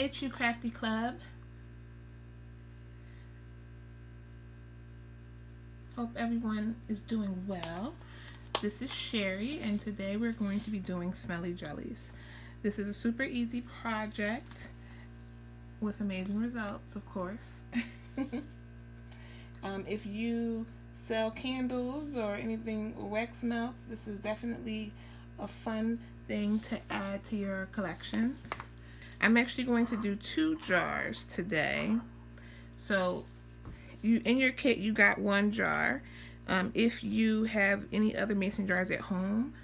HU Crafty Club. Hope everyone is doing well. This is Sherry, and today we're going to be doing smelly jellies. This is a super easy project with amazing results, of course. If you sell candles or anything wax melts, this is definitely a fun thing to add to your collections. I'm actually going to do 2 jars today. So in your kit you got 1 jar. If you have any other mason jars at home,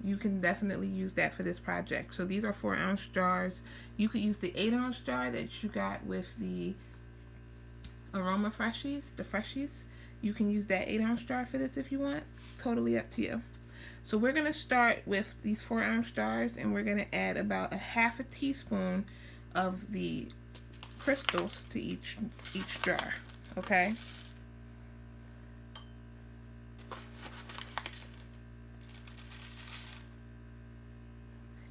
you can definitely use that for this project. So these are 4-ounce jars. You could use the 8-ounce jar that you got with the aroma freshies, the freshies. You can use that 8-ounce jar for this if you want. Totally up to you. So we're going to start with these 4-ounce jars, and we're going to add about a half a teaspoon of the crystals to each jar, okay?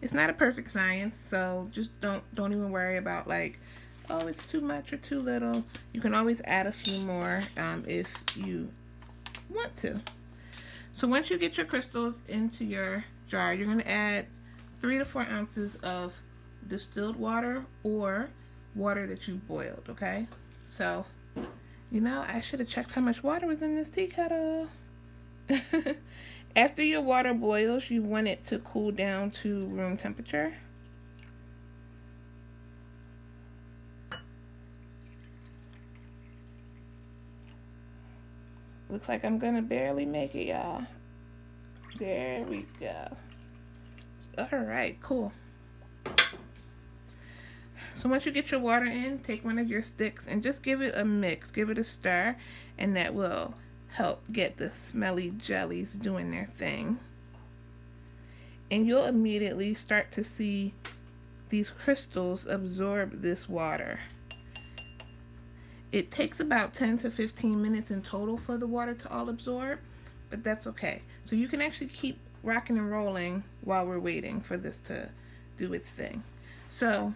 It's not a perfect science, so just don't even worry about like, oh, it's too much or too little. You can always add a few more if you want to. So once you get your crystals into your jar, you're going to add 3 to 4 ounces of distilled water or water that you boiled, okay? So, you know, I should have checked how much water was in this tea kettle. After your water boils, you want it to cool down to room temperature. Looks like I'm gonna barely make it, y'all. There we go. Alright, cool. So once you get your water in, take one of your sticks and just give it a mix, give it a stir, and that will help get the smelly jellies doing their thing. And you'll immediately start to see these crystals absorb this water. It takes about 10 to 15 minutes in total for the water to all absorb, but that's okay. So you can actually keep rocking and rolling while we're waiting for this to do its thing. So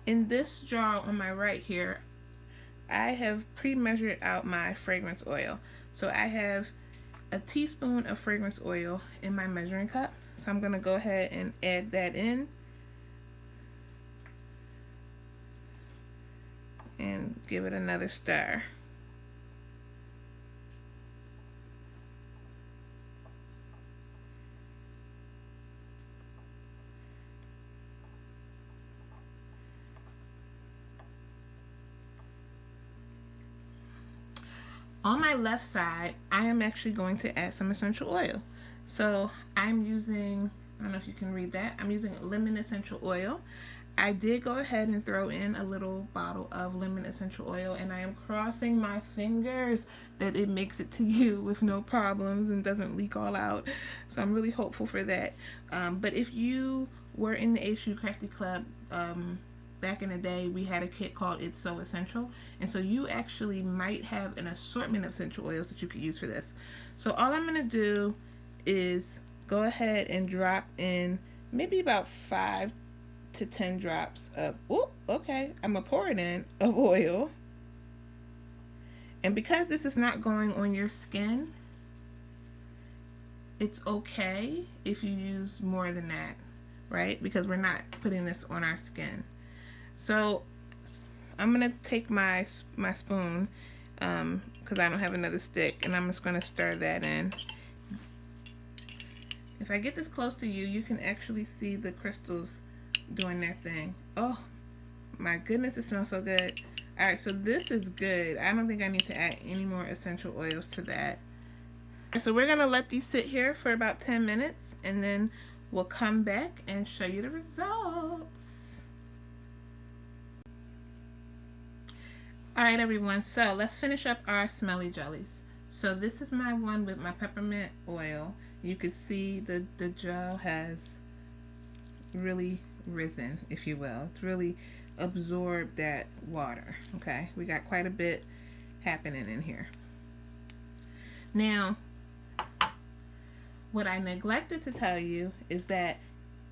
in this jar on my right here, I have pre-measured out my fragrance oil. So I have a teaspoon of fragrance oil in my measuring cup. So I'm gonna go ahead and add that in. And give it another stir. On my left side, I am actually going to add some essential oil. So I'm using, I don't know if you can read that, I'm using lemon essential oil. I did go ahead and throw in a little bottle of lemon essential oil, and I am crossing my fingers that it makes it to you with no problems and doesn't leak all out. So I'm really hopeful for that. But if you were in the HU Crafty Club, back in the day, we had a kit called It's So Essential, and so you actually might have an assortment of essential oils that you could use for this. So all I'm going to do is go ahead and drop in maybe about 5 to 10 drops of, oh, okay, I'm gonna pour it in, of oil. And because this is not going on your skin, it's okay if you use more than that, right? Because we're not putting this on our skin. So I'm gonna take my spoon, because I don't have another stick, and I'm just gonna stir that in. If I get this close to you, you can actually see the crystals doing their thing. Oh my goodness, it smells so good. Alright, so this is good. I don't think I need to add any more essential oils to that. So we're gonna let these sit here for about 10 minutes, and then we'll come back and show you the results. Alright everyone, so let's finish up our smelly jellies. So this is my one with my peppermint oil. You can see the gel has really risen, if you will. It's really absorbed that water. Okay, we got quite a bit happening in here. Now, what I neglected to tell you is that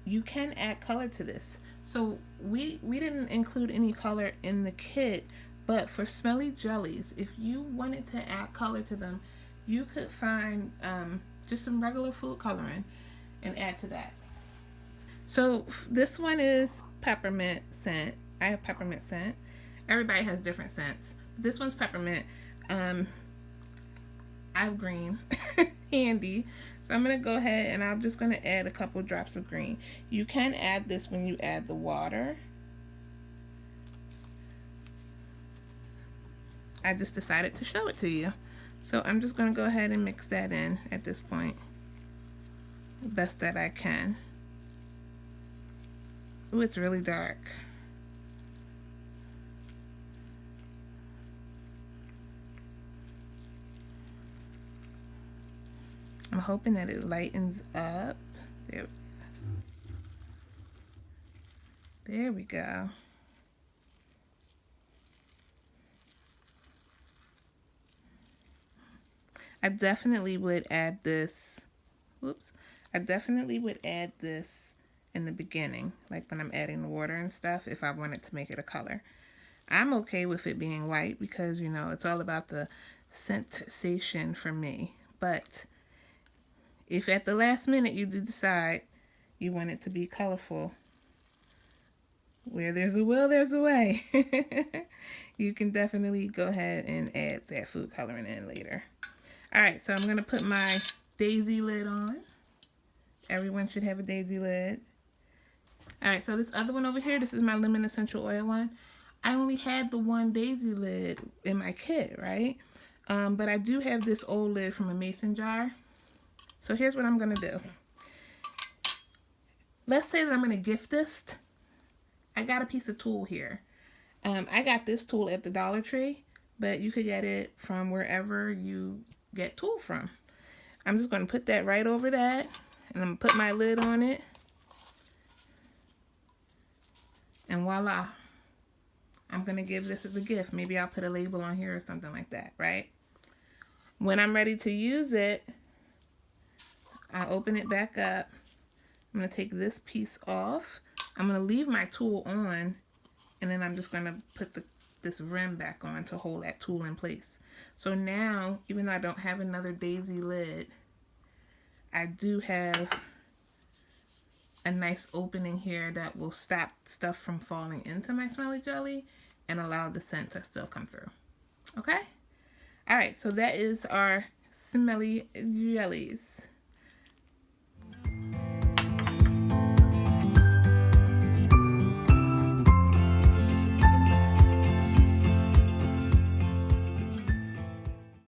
you can add color to this. So we didn't include any color in the kit, but for Smelly Jellies, if you wanted to add color to them, you could find just some regular food coloring and add to that. So this one is peppermint scent. I have peppermint scent. Everybody has different scents. This one's peppermint. I have green handy. So I'm going to go ahead and I'm just going to add a couple drops of green. You can add this when you add the water. I just decided to show it to you. So I'm just going to go ahead and mix that in at this point, the best that I can. Ooh, it's really dark. I'm hoping that it lightens up. There we go. I definitely would add this. Whoops. I definitely would add this in the beginning, like when I'm adding the water and stuff, if I wanted to make it a color. I'm okay with it being white because, you know, it's all about the sensation for me. But if at the last minute you do decide you want it to be colorful, where there's a will, there's a way. You can definitely go ahead and add that food coloring in later. All right, so I'm going to put my daisy lid on. Everyone should have a daisy lid. All right, so this other one over here, this is my lemon essential oil one. I only had the one daisy lid in my kit, right? But I do have this old lid from a mason jar. So here's what I'm going to do. Let's say that I'm going to gift this. I got a piece of tool here. I got this tool at the Dollar Tree, but you could get it from wherever you get tool from. I'm just going to put that right over that, and I'm going to put my lid on it. And voila. I'm going to give this as a gift. Maybe I'll put a label on here or something like that, right? When I'm ready to use it, I'll open it back up. I'm going to take this piece off. I'm going to leave my tool on, and then I'm just going to put this rim back on to hold that tool in place. So now, even though I don't have another daisy lid, I do have a nice opening here that will stop stuff from falling into my Smelly Jelly and allow the scent to still come through. Okay? All right, so that is our Smelly Jellies.